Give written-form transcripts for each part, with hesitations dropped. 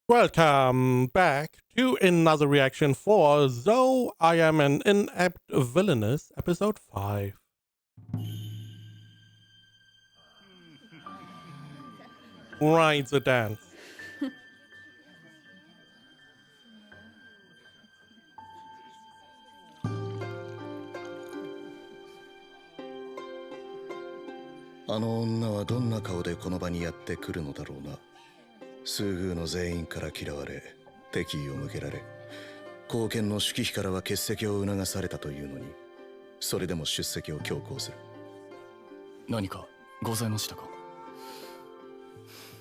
Welcome back to another reaction for Though I Am an Inept Villainess, episode 5. Right, the dance. あの女はどんな顔でこの場にやってくるのだろうな。数宮の全員から嫌われ、敵意を向けられ、後見の守秘からは欠席を促されたというのに、それでも出席を強行する。何かございましたか？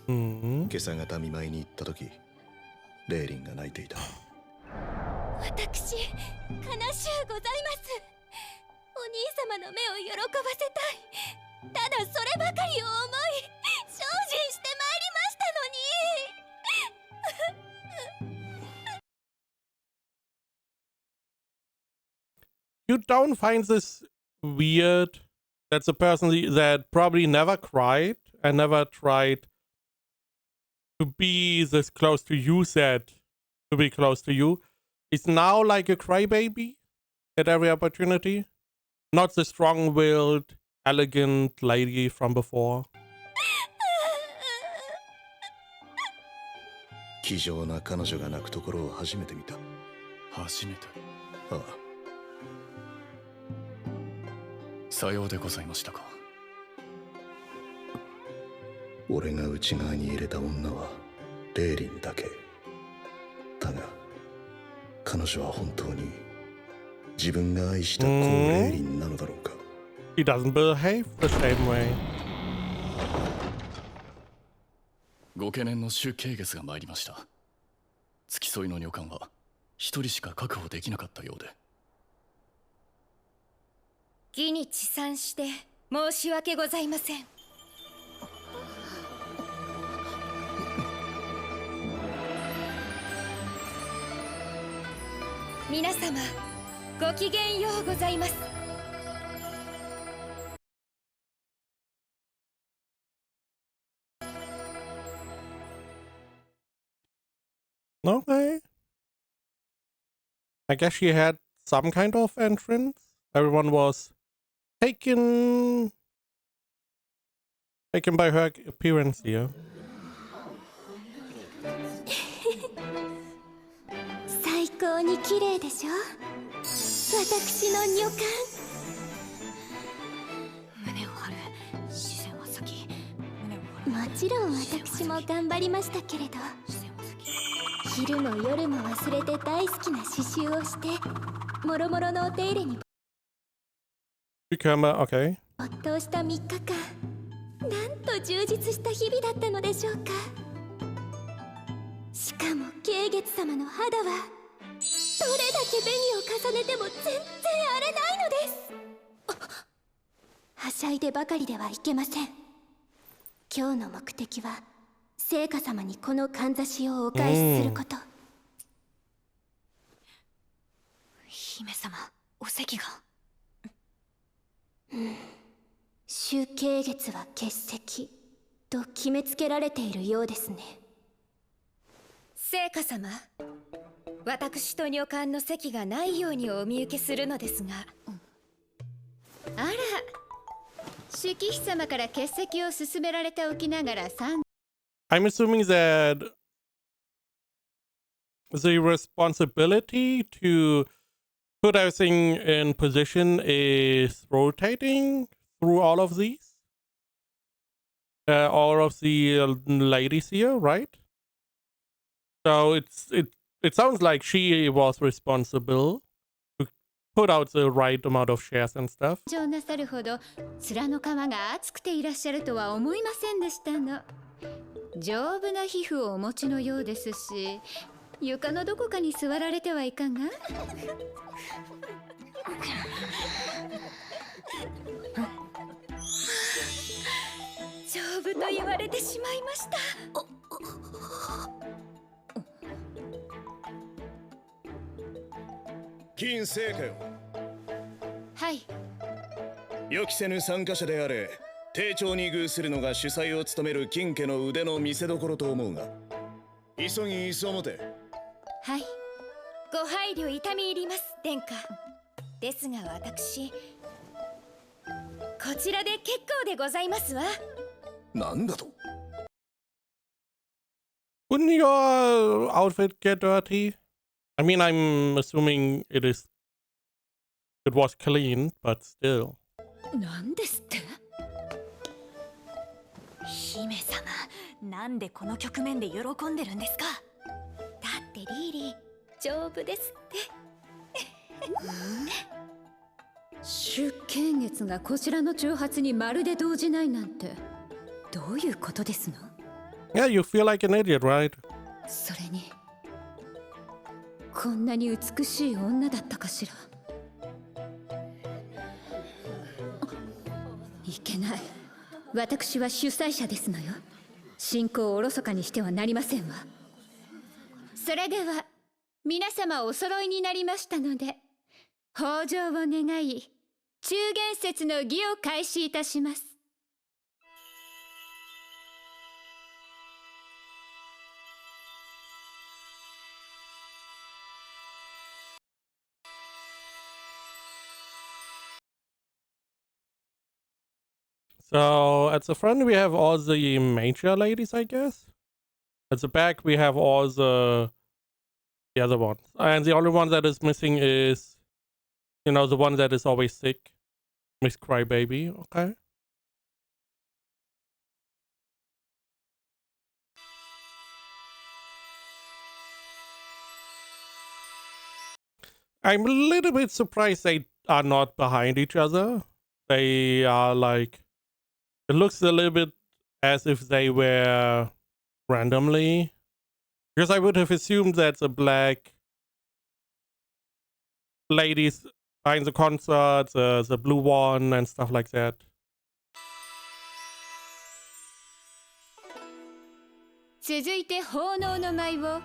今朝方見舞いに行った時、レーリンが泣いていた。私、悲しゅうございます。お兄様の目を喜ばせたい。ただそればかりを思い、精進してまいりましたのに。You don't find this weird that the person that probably never cried and never tried to be this close to you said to be close to you is now like a crybaby at every opportunity? Not the strong-willed, elegant lady from before. 気丈な彼女が泣くところを初めて見た。初めて。ああ。さようでございましたか。俺が内側に入れた女はレーリンだけ。だが彼女は本当に自分が愛した子レーリンなのだろうか。He doesn't behave the same way. ご懸念の主ケイゲスが参りました。付き添いの女官は一人しか確保できなかったようで。義に遅参して申し訳ございません。皆様、ごきげんようございます。Okay. I guess she had some kind of entrance. Everyone was taken by her appearance here. 最高に綺麗でしょ、私の女官。胸を張る、視線は先。もちろん私も頑張りましたけれど、昼も夜も忘れて大好きな刺繍をして、もろもろのお手入れに Okay. 没頭した3日間、なんと充実した日々だったのでしょうか。しかも慶月様の肌はどれだけ紅を重ねても全然荒れないのです。はしゃいでばかりではいけません。今日の目的は聖火様にこのかんざしをお返しすること。姫様、お席が。主慶月は欠席と決めつけられているようですね。聖火様、私と女官の席がないようにお見受けするのですが。あら、主妃様から欠席を勧められておきながらI'm assuming that the responsibility to put everything in position is rotating through all of these. All of the ladies here, right? So it sounds like she was responsible to put out the right amount of shares and stuff. 上なさるほど面の皮が厚くていらっしゃるとは思いませんでしたの。丈夫な皮膚をお持ちのようですし、床のどこかに座られてはいかが？丈夫と言われてしまいました。金聖火よ。はい。予期せぬ参加者であれ、丁重に遇するのが主催を務める金家の腕の見せ所と思うが、急ぎ椅子を持て。はい、ご配慮痛み入ります殿下。ですが私こちらで結構でございますわ。なんだと。 Wouldn't your outfit get dirty? I mean, I'm assuming it was clean, but still. なんですって。姫様、なんでこの局面で喜んでるんですか。だってリーリー丈夫ですって。主剣月がこちらの挑発にまるで動じないなんてどういうことですの？ Yeah, you feel like an idiot, right? それにこんなに美しい女だったかしら。いけない、私は主催者ですのよ。進行をおろそかにしてはなりませんわ。それでは皆様お揃いになりましたので、豊穣を願い中元節の儀を開始いたします。So at the front we have all the major ladies, I guess. At the back we have all the other ones. And the only one that is missing is, you know, the one that is always sick. Miss Crybaby, okay. I'm a little bit surprised they are not behind each other. They are like, it looks a little bit as if they were randomly. Because I would have assumed that the black ladies behind the concert, the blue one and stuff like that. 続いて奉納の舞を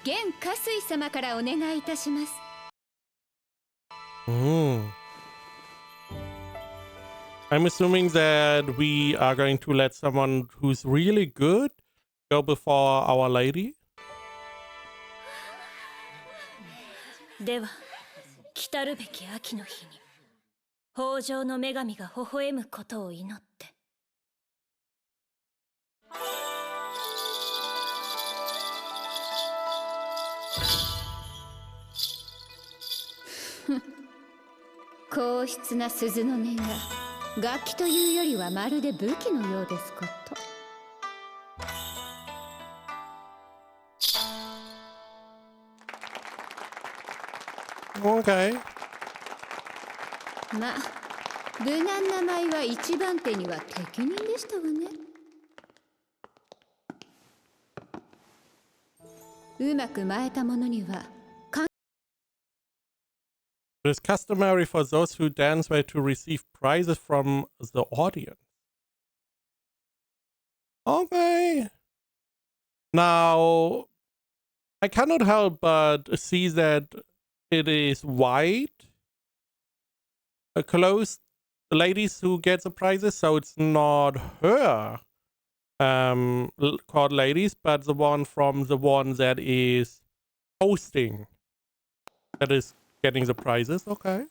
現加水様からお願いいたします。I'm assuming that we are going to let someone who's really good go before Our Lady. では来るべき秋の日に豊穣の女神が微笑むことを祈って。硬質な鈴の音が楽器というよりはまるで武器のようですこと。Okay. まあ無難な舞は一番手には適任でしたわね。うまく舞えたものには It is customary for those who dance well to receive prizes from the audience. Okay. Now, I cannot help but see that it is white clothes ladies who get the prizes, so it's not her called ladies, but the one from the one that is hosting, that is getting the prizes. Okay.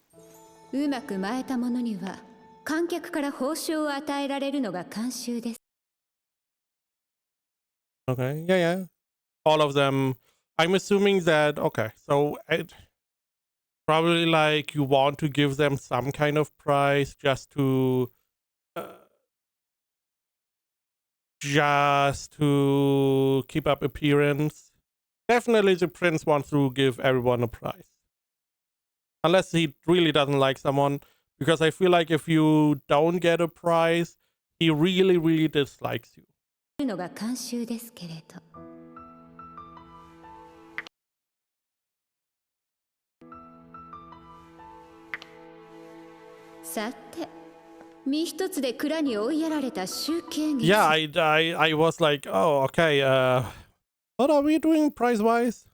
うまく舞えたものには観客から報酬を与えられるのが慣習です。 Okay, yeah. All of them. I'm assuming that, okay, so it, probably like you want to give them some kind of prize just to keep up appearance. Definitely the prince wants to give everyone a prize. Unless he really doesn't like someone, because I feel like if you don't get a prize, he really, really dislikes you. のが慣習ですけれど。さて、身一つで蔵に追いやられた集計月。Yeah, I was like, oh, okay, what are we doing price-wise?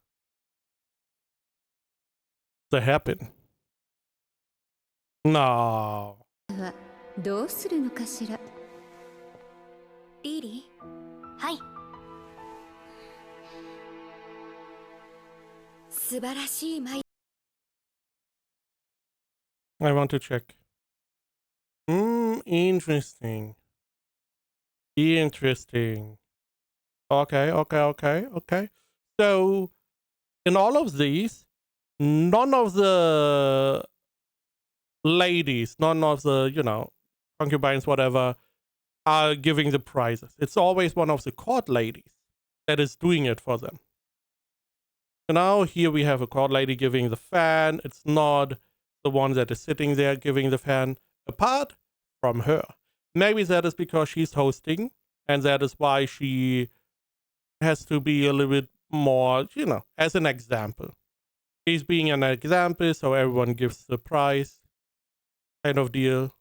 The happen. No. はどうするのかしら。リーリー、はい。素晴らしい舞 I want to check. Interesting. Interesting. Okay. So, in all of these, none of the ladies, none of the, concubines, whatever, are giving the prizes. It's always one of the court ladies that is doing it for them. So now here we have a court lady giving the fan. It's not the one that is sitting there giving the fan, apart from her. Maybe that is because she's hosting, and that is why she has to be a little bit more, as an example. She's being an example, so everyone gives the prize kind of deal.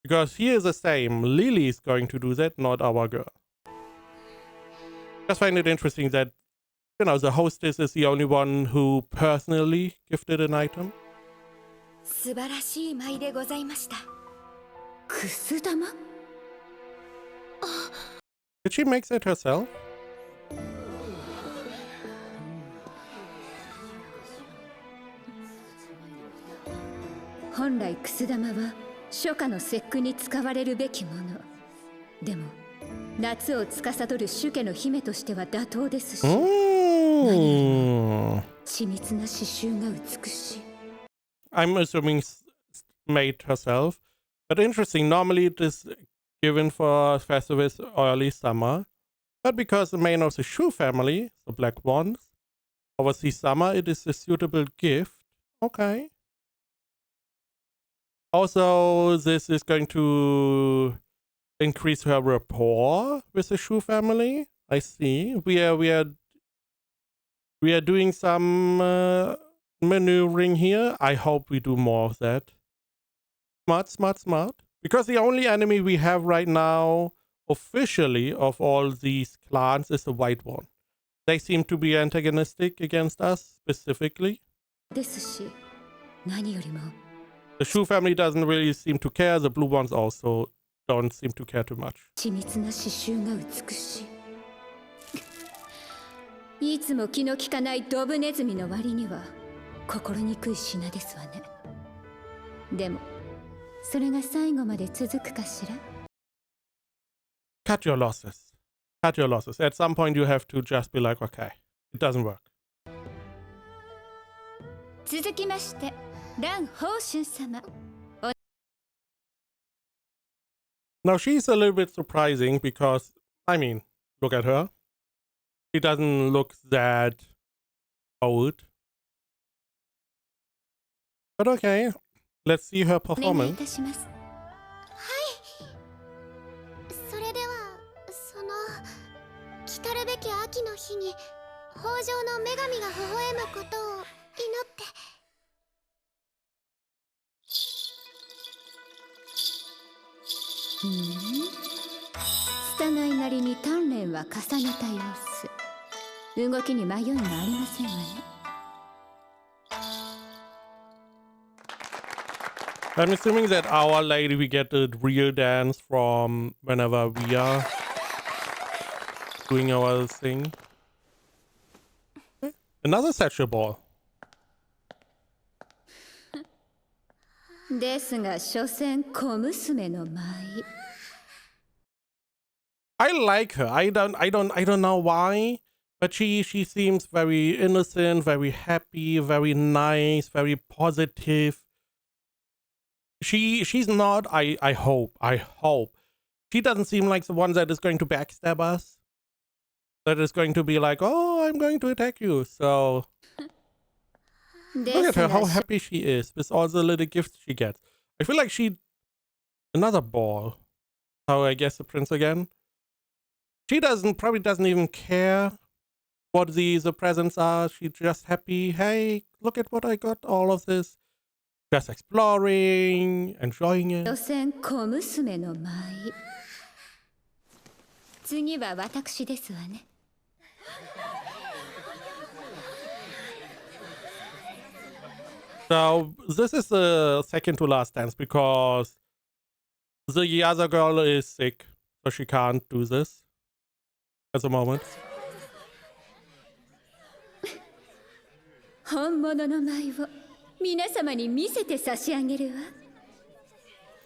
Because here is the same. Lily is going to do that, not our girl. Just find it interesting that, the hostess is the only one who personally gifted an item. 素晴らしい舞でございました。くす玉 Did she make that herself? 本来くす玉は初夏の節句に使われるべきもの。でも夏を司る主家の姫としては妥当ですし、緻密な刺繍が美しい。I'm assuming made herself. But interesting, normally it is given for festivals early summer. But because the main of the Shu family, the black ones, overseas summer, it is a suitable gift. Okay. Also, this is going to increase her rapport with the Shu family. I see. We are doing some maneuvering here. I hope we do more of that. Smart. Because the only enemy we have right now, officially, of all these clans is the white one. They seem to be antagonistic against us, specifically. ですし、何よりも The Shu family doesn't really seem to care. The blue ones also don't seem to care too much. 緻密な刺繍が美しい。いつも気の利かないドブネズミの割には心にくい品ですわね。でもそれが最後まで続くかしら。 Cut your losses. Cut your losses. At some point you have to just be like, okay, it doesn't work. 続きまして蘭宝春様。 Now she's a little bit surprising because, look at her. She doesn't look that old. But okay, let's see her お願いい performance. たします。それでは来たるべき秋の日に豊穣の女神が微笑むことを祈って。拙いなりに鍛錬は重ねた様子。動きに迷いがありませんわね。 I'm assuming that Our Lady, we get the real dance from whenever we are doing our thing. Another satchel ball. ですが所詮小娘の舞。 I like her. I don't know why, but she seems very innocent, very happy, very nice, very positive. She's not, I hope. She doesn't seem like the one that is going to backstab us. That is going to be like, oh, I'm going to attack you. So look at her, how happy she is with all the little gifts she gets. I feel like another ball. So I guess the prince again. She probably doesn't even care what the presents are. She's just happy. Hey, look at what I got, all of this. Just exploring, enjoying it. 所詮小娘の舞。次は私ですわね。 So this is the second to last dance because the other girl is sick, so she can't do this at the moment. 本物の舞を皆様に見せて差し上げるわ。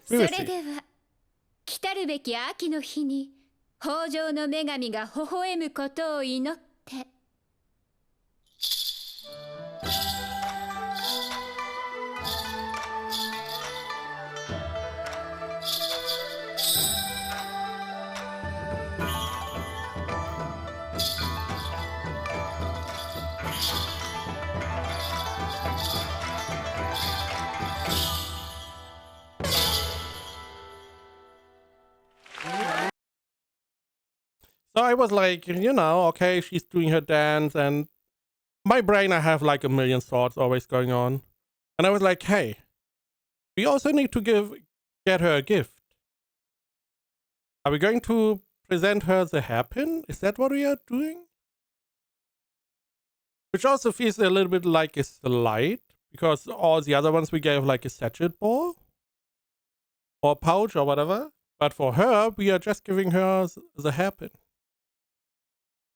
そ We will れ see. では来たるべき秋の日に豊穣の女神が微笑むことを祈って。So I was like, okay, she's doing her dance, and my brain, I have like a million thoughts always going on. And I was like, hey, we also need to get her a gift. Are we going to present her the hairpin? Is that what we are doing? Which also feels a little bit like a slide, because all the other ones we gave like a sachet ball or pouch or whatever. But for her, we are just giving her the hairpin.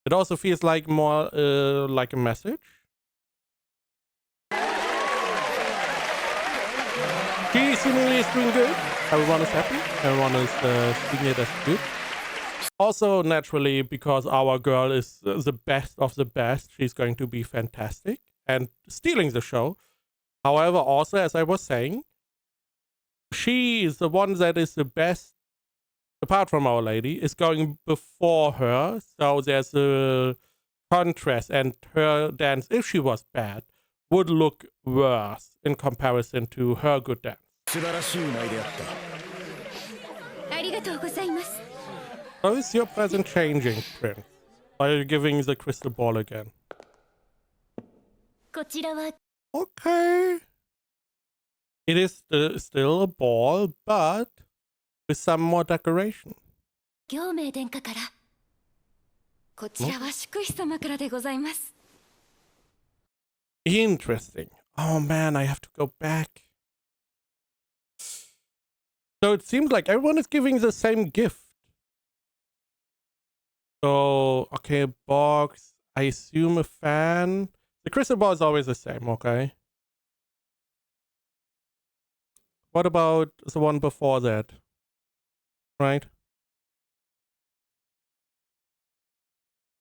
It also feels like more like a message. She seemingly is doing good. Everyone is happy. Everyone is seeing it as good. Also, naturally, because our girl is the best of the best, she's going to be fantastic and stealing the show. However, also, as I was saying, she is the one that is the best, apart from Our Lady, is going before her. So there's a contrast, and her dance, if she was bad, would look worse in comparison to her good dance. 素晴らしい舞であった。ありがとうございます。 So is your present changing, Prince? Are you giving the crystal ball again? こちらは Okay. It is still a ball, but with some more decoration. 行明殿下から。こちらは祝妃様からでございます。 Interesting. Oh man, I have to go back. So it seems like everyone is giving the same gift. So, okay, a box. I assume a fan. The crystal ball is always the same, okay? What about the one before that? Right?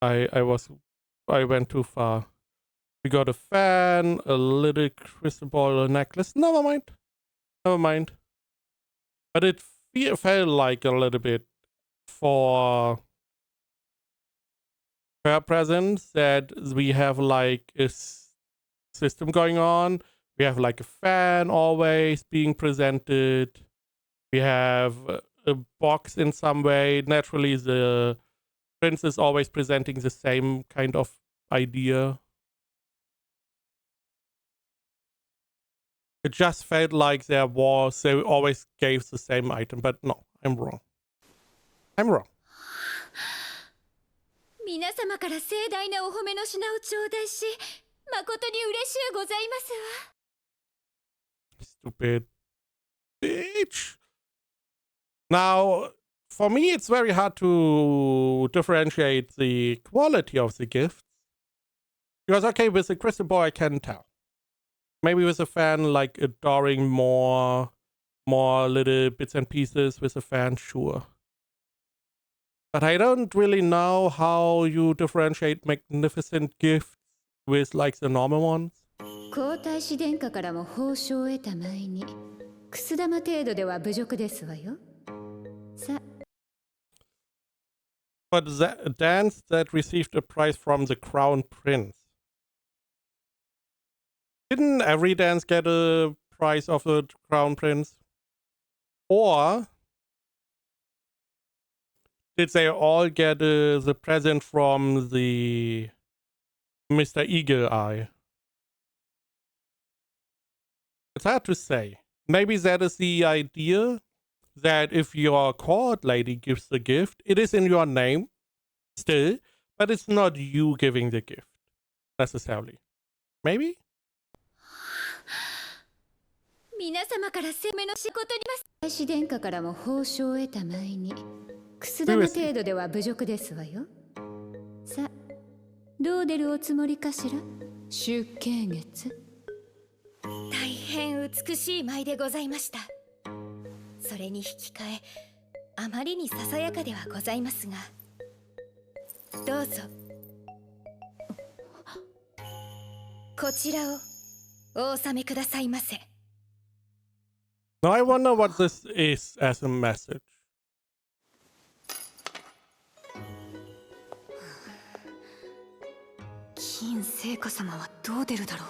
I went too far. We got a fan, a little crystal ball, a necklace. Never mind. Never mind. But it felt like a little bit for her presence that we have like a system going on. We have like a fan always being presented. We have a box in some way. Naturally, the prince is always presenting the same kind of idea. It just felt like they always gave the same item, but no, I'm wrong. I'm wrong. 皆様から盛大なお褒めの品を頂戴し、誠に嬉しゅうございますわ。 Stupid bitch. Now, for me, it's very hard to differentiate the quality of the gifts. Because, okay, with the crystal ball, I can tell. Maybe with a fan, like adoring more little bits and pieces with a fan, sure. But I don't really know how you differentiate magnificent gifts with like the normal ones. 皇太子殿下からも褒章を得た前に、くす玉程度では侮辱ですわよ。さ、 But a dance that received a prize from the Crown Prince. Didn't every dance get a prize of the Crown Prince? Or did they all get the present from the Mr. Eagle Eye? It's hard to say. Maybe that is the idea, that if your court lady gives the gift, it is in your name still, but it's not you giving the gift necessarily. Maybe? 皆様から声明の仕事にます。皇太子殿下からも褒章を得た前に、くす玉程度では侮辱ですわよ。さ、どう出るおつもりかしら。集計月。大変美しい舞でございました。それに引き換えあまりにささやかではございますが、どうぞこちらをお納めくださいませ。 Now I wonder what this is as a message. 金聖華様はどう出るだろう。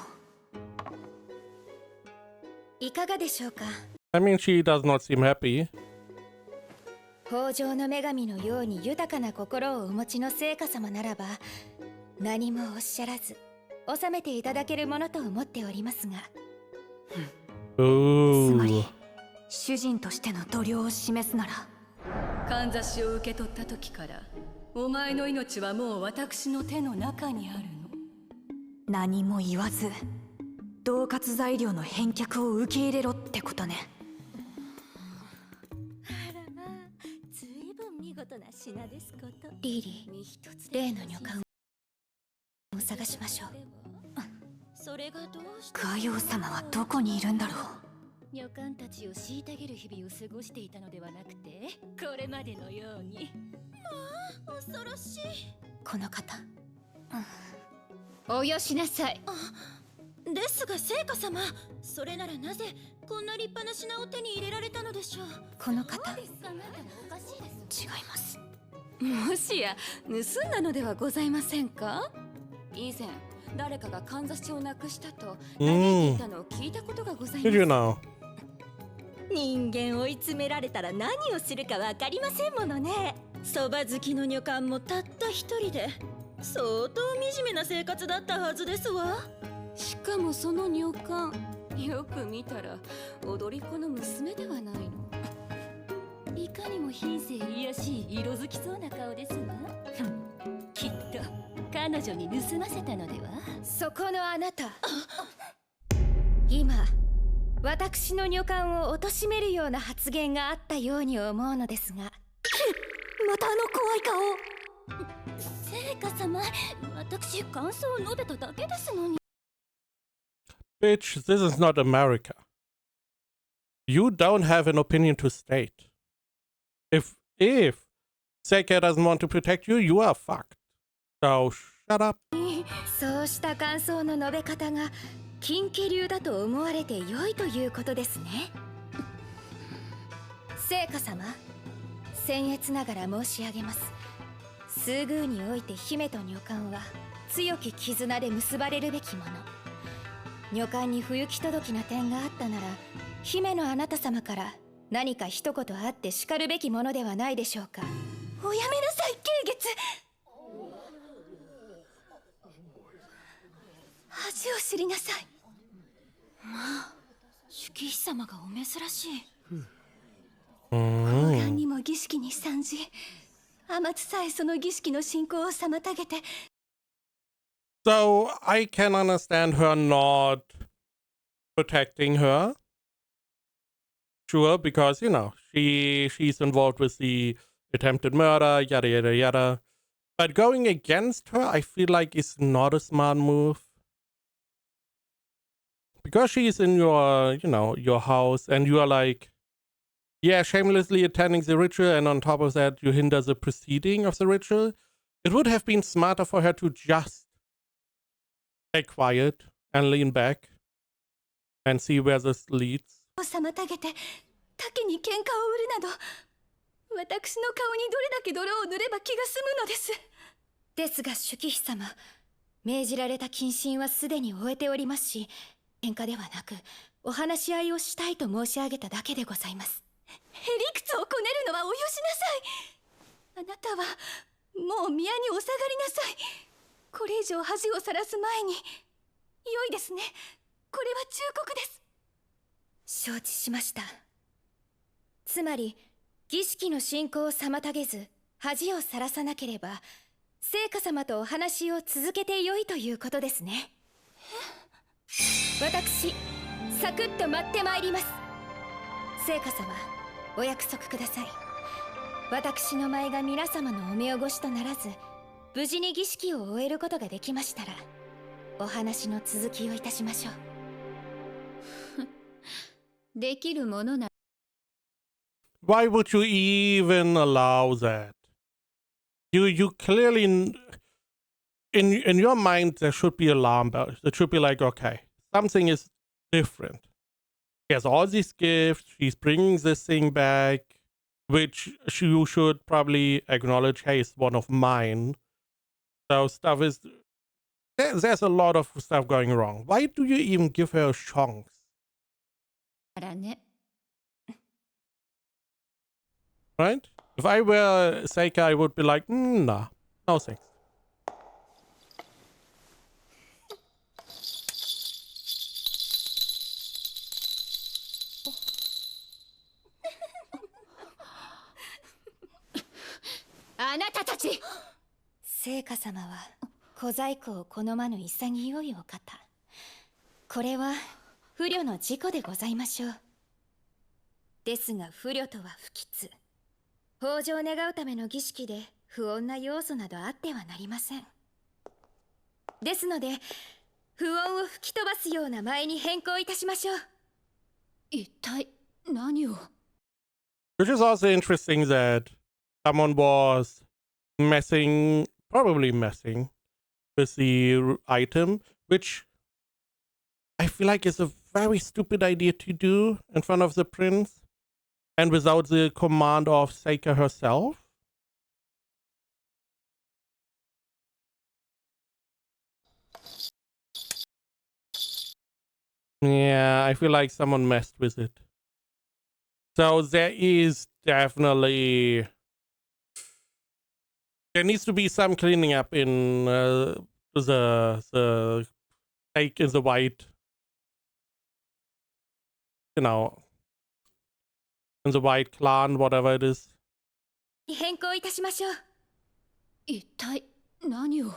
いかがでしょうか。 I mean, she does not seem happy. 豊穣の女神のように豊かな心をお持ちの聖華様ならば、何もおっしゃらず収めていただけるものと思っておりますが。つま Ooh. り主人としての度量を示すなら、かんざしを受け取った時からお前の命はもう私の手の中にあるの。何も言わず恫喝材料の返却を受け入れろってことね。あらまあ、ずいぶん見事な品ですこと。リリー、例の女官を探しましょう。それがどうして。ガヨウ様はどこにいるんだろう。女官たちを虐げる日々を過ごしていたのではなくて、これまでのように。まあ、恐ろしい。この方。およしなさい。ですが聖華様、それならなぜこんな立派な品を手に入れられたのでしょう。この方。違います。もしや盗んだのではございませんか。以前誰かがかんざしをなくしたと嘆いていたのを聞いたことがございま Did す。 you know? 人間追い詰められたら何をするかわかりませんものね。そば好きの女官もたった一人で相当惨めな生活だったはずですわ。しかもその女官、よく見たら踊り子の娘ではないの。いかにも品性いやしい色づきそうな顔ですわ。きっと彼女に盗ませたのでは。そこのあなた、今私の女官を貶めるような発言があったように思うのですが。またあの怖い顔。聖華様、私感想を述べただけですのに。 Bitch, this is not America. You don't have an opinion to state. If Seika doesn't want to protect you, you are fucked. So shut up. そうした感想の述べ方が金家流だと思われて良いということですね。聖華様、僭越ながら申し上げます。数宮において姫と女官は強き絆で結ばれるべきもの。女官に不行き届きな点があったなら、姫のあなた様から何か一言あって叱るべきものではないでしょうか。おやめなさい、慶月。恥を知りなさい。まあ、主妃様がお珍しい。高顔にも儀式に参じ、天津さえその儀式の進行を妨げて。 So I can understand her not protecting her. Sure, because you know she's involved with the attempted murder, yada yada yada. But going against her, I feel like is not a smart move. Because she's in your house and you are like, yeah, shamelessly attending the ritual, and on top of that you hinder the proceeding of the ritual. It would have been smarter for her to just stay quiet and lean back and see where this leads. 妨げて他家に喧嘩を売るなど、私の顔にどれだけ泥を塗れば気が済むのです。ですが主妃様、命じられた謹慎はすでに終えておりますし、喧嘩ではなくお話し合いをしたいと申し上げただけでございます。へりくつをこねるのはおよしなさい。あなたはもう宮にお下がりなさい。これ以上恥をさらす前に。良いですね。これは忠告です。承知しました。つまり儀式の進行を妨げず恥をさらさなければ、聖華様とお話を続けて良いということですね。私サクッと待ってまいります。聖華様、お約束ください。私の舞が皆様のお目汚しとならず、無事に儀式を終えることができましたら、お話の続きをいたしましょう。できるものな。 Why would you even allow that? You clearly in your mind there should be alarm bells. It should be like, okay, something is different. She has all these gifts. She's bringing this thing back, which you should probably acknowledge. Hey, it's one of mine. So stuff is there's a lot of stuff going wrong. Why do you even give her a chance? らね。 Right? If I were Seika, I would be like, nah, no thanks. あなたたち。聖火様は小細工を好まぬ潔いお方。これは不慮の事故でございましょう。ですが不慮とは不吉。豊穣を願うための儀式で不穏な要素などあってはなりません。ですので不穏を吹き飛ばすような舞に変更いたしましょう。一体何を。 Which is also interesting that someone was probably messing with the item, which I feel like is a very stupid idea to do in front of the prince and without the command of Seika herself. Yeah, I feel like someone messed with it. So there needs to be some cleaning up in the cake in the white, in the white clan, whatever it is. 変更いたしましょう。一体何を。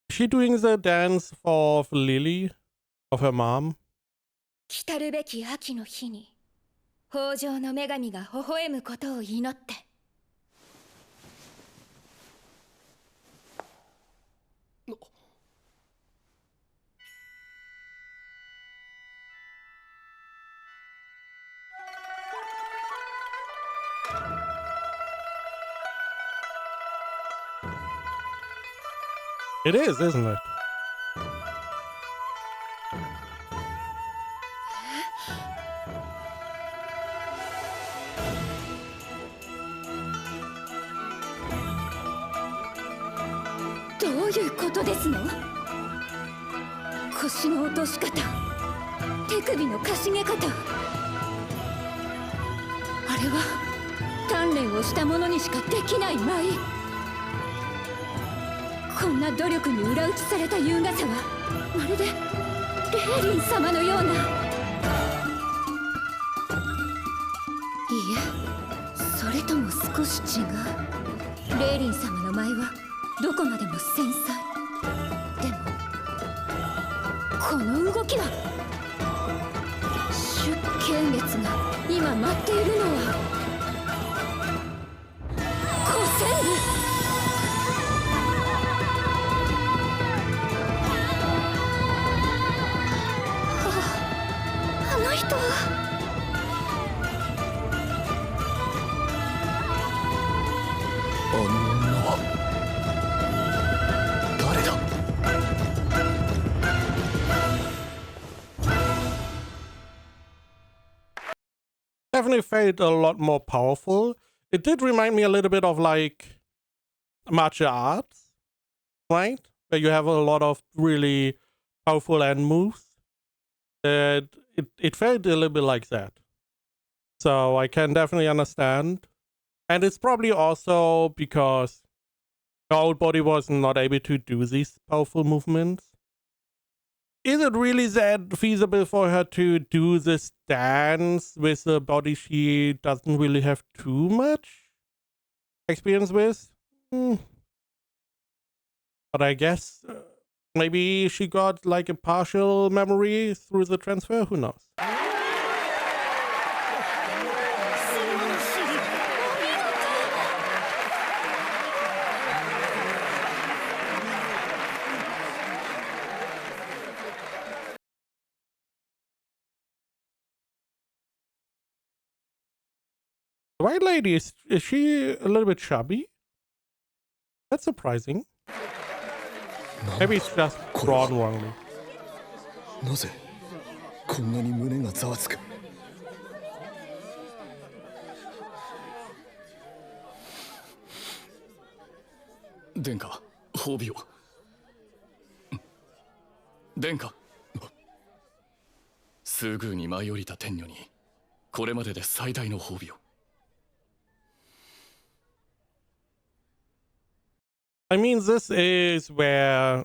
Is she doing the dance for Lily, of her mom? 来たるべき秋の日に豊穣の女神が微笑むことを祈って。 It is, isn't it? どういうことですの。腰の落とし方、手首のかしげ方。あれは鍛錬をした者にしかできない舞。こんな努力に裏打ちされた優雅さはまるでレーリン様のような。いいえ、それとも少し違う。レーリン様の舞はどこまでも繊細。でもこの動きは出剣月が今待っているのは古戦部。 あの人は。 あの女は誰だ。 Definitely felt a lot more powerful. It did remind me a little bit of like martial arts, right? Where you have a lot of really powerful end moves. It felt a little bit like that. So I can definitely understand. And it's probably also because her old body was not able to do these powerful movements. Is it really that feasible for her to do this dance with a body she doesn't really have too much experience with? But I guess maybe she got like a partial memory through the transfer, who knows? The white lady, is she a little bit chubby? That's surprising. Maybe it's just drawn wrongly. なぜこんなに胸がざわつく。殿下、褒美を。殿下、スグーに舞い降りた天女にこれまでで最大の褒美を。I mean, this is where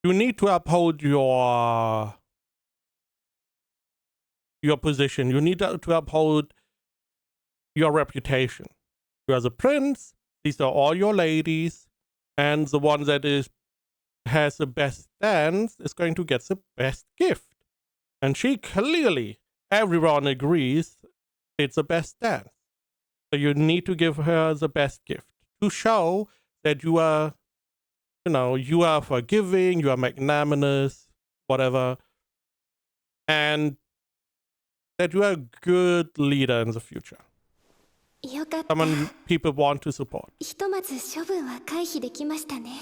you need to uphold your position. You need to uphold your reputation. You are the prince. These are all your ladies, and the one that has the best dance is going to get the best gift. And she clearly, everyone agrees, it's the best dance. So you need to give her the best gift to show that you are, you are forgiving, you are magnanimous, whatever, and that you are a good leader in the future. よかった。 Someone people want to support. ひとまず処分は回避できましたね。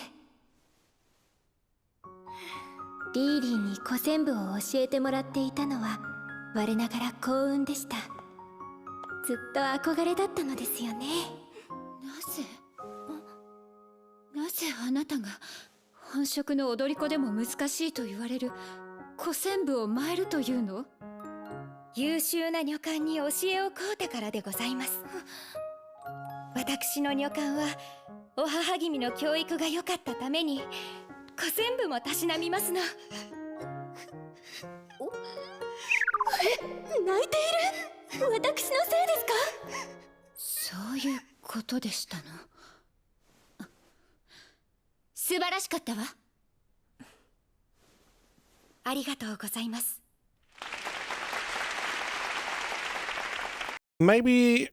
リーリーに古戦部を教えてもらっていたのは我ながら幸運でした。ずっと憧れだったのですよね。なぜあなたが本職の踊り子でも難しいと言われる古戦部を舞えるというの？優秀な女官に教えを請うてからでございます。私の女官はお母君の教育が良かったために古戦部もたしなみますの。泣いている。私のせいですか？そういうことでしたの。素晴らしかったわ。ありがとうございます。Maybe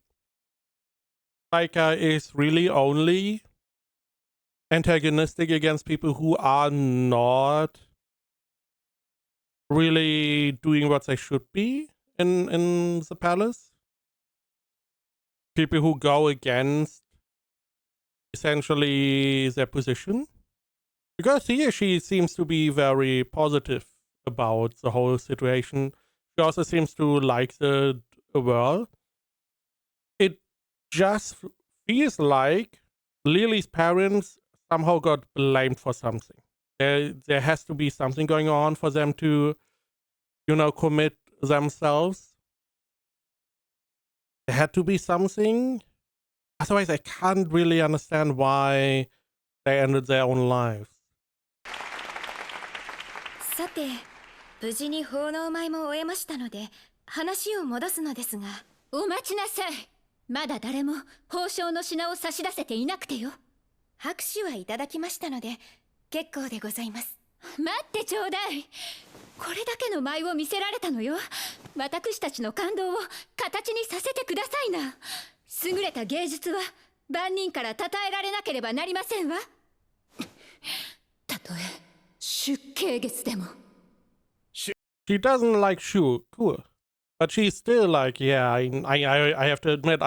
Taika is really only antagonistic against people who are not really doing what they should be in the palace. People who go against essentially their position. Because here she seems to be very positive about the whole situation. She also seems to like the world. It just feels like Lily's parents somehow got blamed for something. There has to be something going on for them to, commit themselves. There had to be something. Otherwise, I can't really understand why they ended their own lives. さて、無事に奉納舞も終えましたので、話を戻すのですが。お待ちなさい。まだ誰も報奨の品を差し出せていなくてよ。拍手はいただきましたので結構でございます。待ってちょうだい。これだけの舞を見せられたのよ。私たちの感動を形にさせてくださいな。優れた芸術は万人から称えられなければなりませんわ。たとえ出景月でも。She doesn't like Shu, cool. But she's still like, yeah, I have to admit,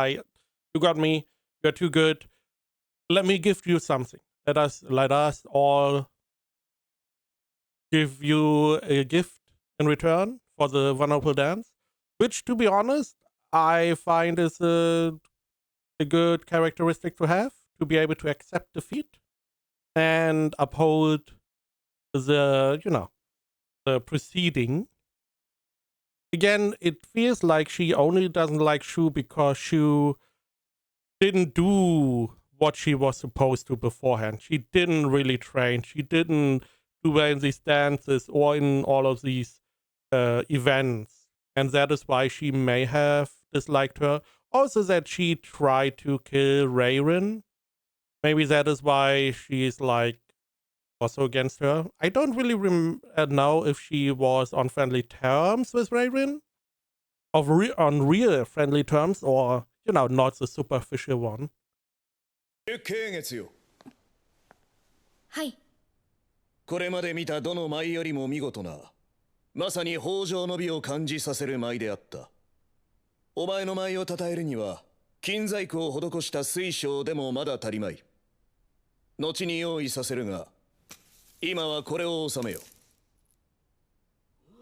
you got me, you're too good. Let me gift you something. Let us all give you a gift in return for the wonderful dance. Which, to be honest, I find is a good characteristic to have, to be able to accept defeat and uphold the proceeding. Again, it feels like she only doesn't like Shu because Shu didn't do what she was supposed to beforehand. She didn't really train. She didn't do well in these dances or in all of these events. And that is why she may have disliked her. Also that she tried to kill Rayrin. Maybe that is why she is also against her. I don't really know if she was on friendly terms with Rayrin. On real friendly terms or, not the superficial one. ケイゲツよ。はい。これまで見たどの舞よりも見事な、まさに豊穣の美を感じさせる舞であった。お前の舞を称えるには金細工を施した水晶でもまだ足りまい。後に用意させるが、今はこれを収めよ。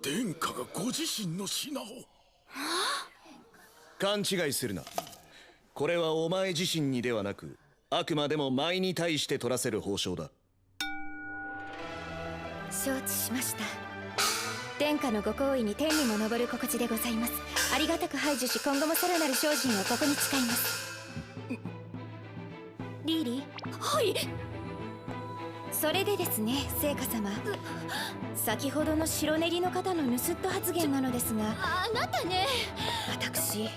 殿下がご自身の品を。勘違いするな。これはお前自身にではなく、あくまでも舞に対して取らせる報奨だ。承知しました。殿下のご好意に天にも昇る心地でございます。ありがたく拝受し、今後もさらなる精進をここに誓います。リーリー。はい。それでですね、聖火様。先ほどの白練りの方の盗人発言なのですが、あなたね、私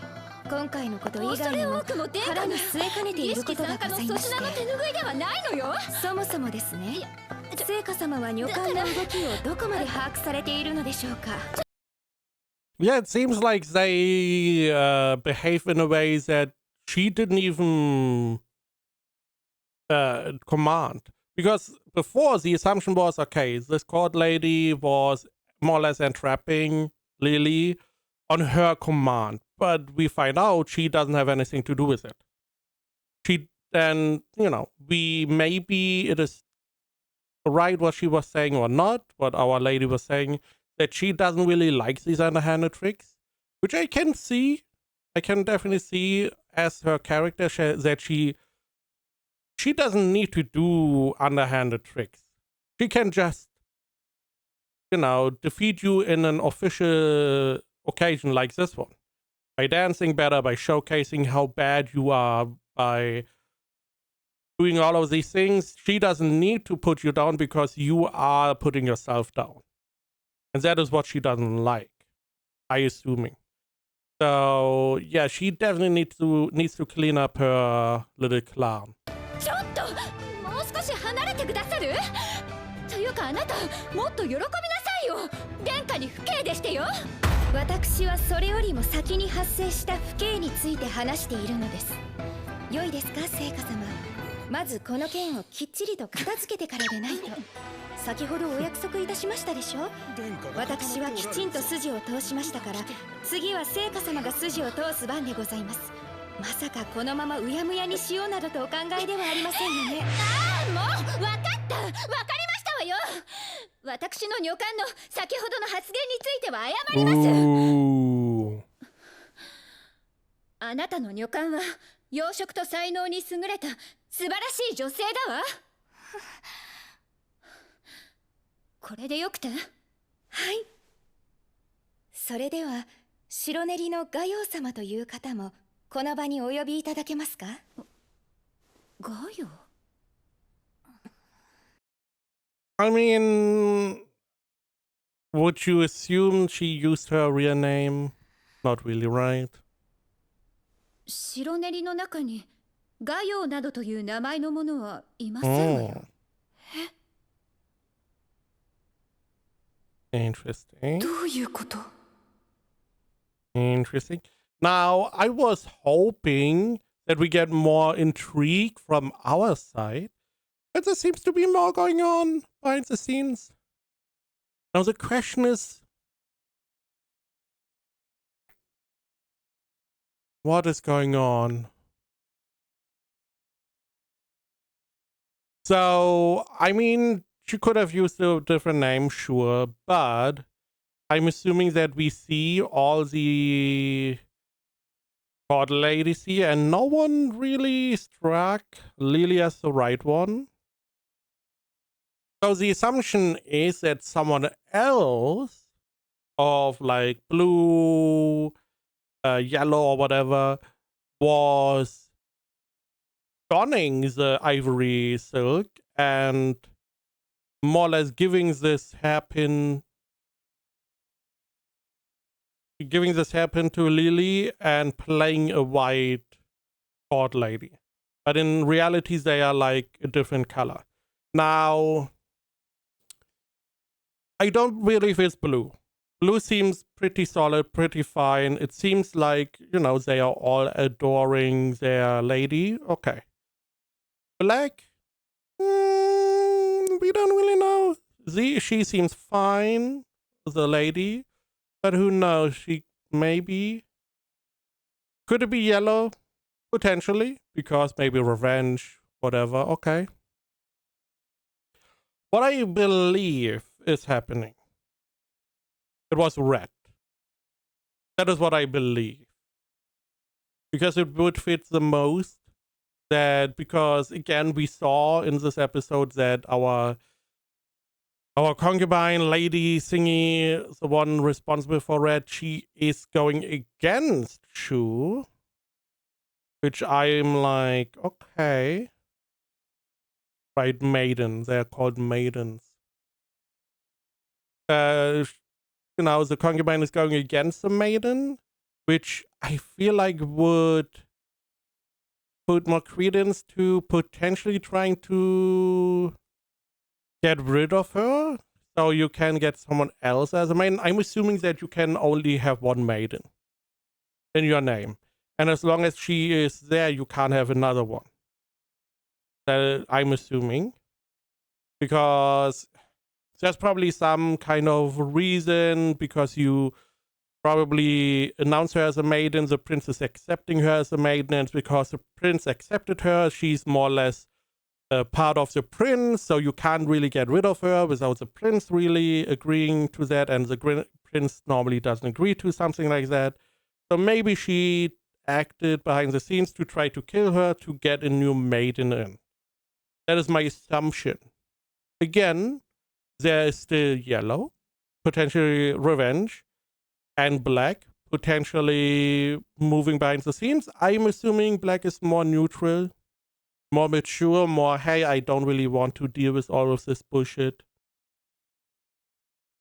今回のこと以外にも多くも殿下腹に据えかねていることがございまして、の手拭いではないのよ。そもそもですね、聖火様は女官の動きをどこまで把握されているのでしょうか。Yeah, it seems like they behave in a way that she didn't even command. Because before, the assumption was, okay, this court lady was more or less entrapping Lily on her command. But we find out she doesn't have anything to do with it. She then, you know, maybe it is right what she was saying or not, what our lady was saying, that she doesn't really like these underhanded tricks, which I can see. I can definitely see as her character that she doesn't need to do underhanded tricks. She can just, you know, defeat you in an official occasion like this one. By dancing better, by showcasing how bad you are, by doing all of these things. She doesn't need to put you down because you are putting yourself down. And that is what she doesn't like, I assuming. So, yeah, she definitely needs to clean up her little clan. ちょっともう少し離れてくださる？というかあなたもっと喜びなさいよ。殿下に不敬でしてよ。私はそれよりも先に発生した不敬について話しているのです。良いですか、聖火様。まずこの件をきっちりと片付けてからでないと。先ほどお約束いたしましたでしょ。私はきちんと筋を通しましたから、次は聖火様が筋を通す番でございます。まさかこのままうやむやにしようなどとお考えではありませんよね。ああ、もう分かった、分かりましたわよ。私の女官の先ほどの発言については謝ります。あなたの女官は養殖と才能に優れた素晴らしい女性だわ。これでよくて？はい。それでは白練りのガヨウ様という方もこの場にお呼びいただけますか？ガヨウ？ I mean, would you assume she used her real name? Not really, right? 白練りの中にガヨウなどという名前の者はいませんわよ。Interesting. どういうこと？ Interesting. Now, I was hoping that we get more intrigue from our side, but there seems to be more going on behind the scenes. Now, the question is, what is going on? So, I mean, she could have used a different name, sure, but I'm assuming that we see all the court ladies here, and no one really struck Lily as the right one. So the assumption is that someone else of like blue, yellow or whatever was donning the ivory silk and more or less giving this hairpin to Lily and playing a white court lady. But in reality, they are like a different color. Now, I don't believe it's blue. Blue seems pretty solid, pretty fine. It seems like, you know, they are all adoring their lady. Okay. Black? We don't really know. She seems fine, the lady. But who knows? She maybe Could it be yellow? Potentially, because maybe revenge, whatever. Okay. What I believe is happening, it was red. That is what I believe. Because it would fit the most. That because again we saw in this episode that our concubine lady thingy, the one responsible for red, she is going against Shu. Which I'm like, okay. Right, maiden. They're called maidens. The concubine is going against the maiden, which I feel like would put more credence to potentially trying to get rid of her, so you can get someone else as a maiden. I'm assuming that you can only have one maiden in your name, and as long as she is there, you can't have another one. I'm assuming, because there's probably some kind of reason, because you probably announce her as a maiden, the prince is accepting her as a maiden, and because the prince accepted her, she's more or less part of the prince, so you can't really get rid of her without the prince really agreeing to that, and the prince normally doesn't agree to something like that. So maybe she acted behind the scenes to try to kill her to get a new maiden in. That is my assumption. Again, there is still yellow, potentially revenge, and black, potentially moving behind the scenes. I'm assuming black is more neutral, more mature, more, hey, I don't really want to deal with all of this bullshit.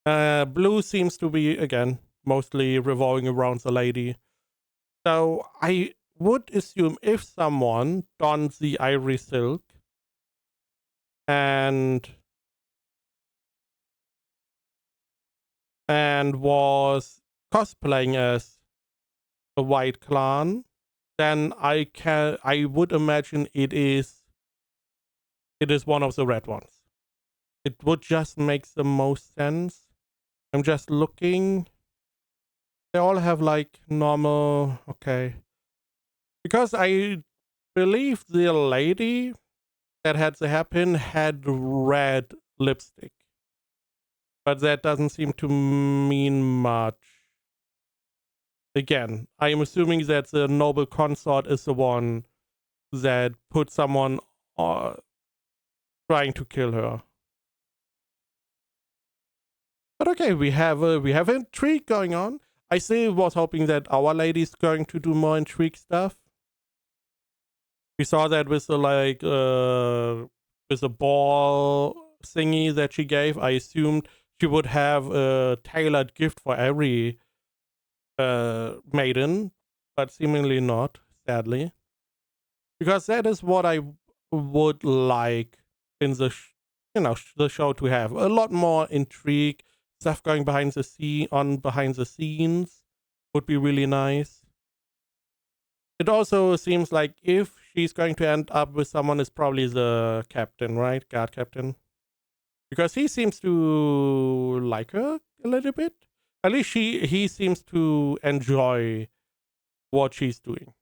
Blue seems to be, again, mostly revolving around the lady. So I would assume if someone dons the ivory silk and was cosplaying as a white clan, then I would imagine it is one of the red ones. It would just make the most sense. I'm just looking. They all have like normal, okay. Because I believe the lady that had the hairpin had red lipstick. But that doesn't seem to mean much. Again, I am assuming that the noble consort is the one that put someone trying to kill her. But okay, we have intrigue going on. I still was hoping that Our Lady is going to do more intrigue stuff. We saw that with the with the ball thingy that she gave. I assumed she would have a tailored gift for every maiden, but seemingly not, sadly. Because that is what I would like in the the show to have. A lot more intrigue, stuff going behind the scenes would be really nice. It also seems like if she's going to end up with someone, it's probably the captain, right? Guard captain. Because he seems to like her a little bit. At least he seems to enjoy what she's doing.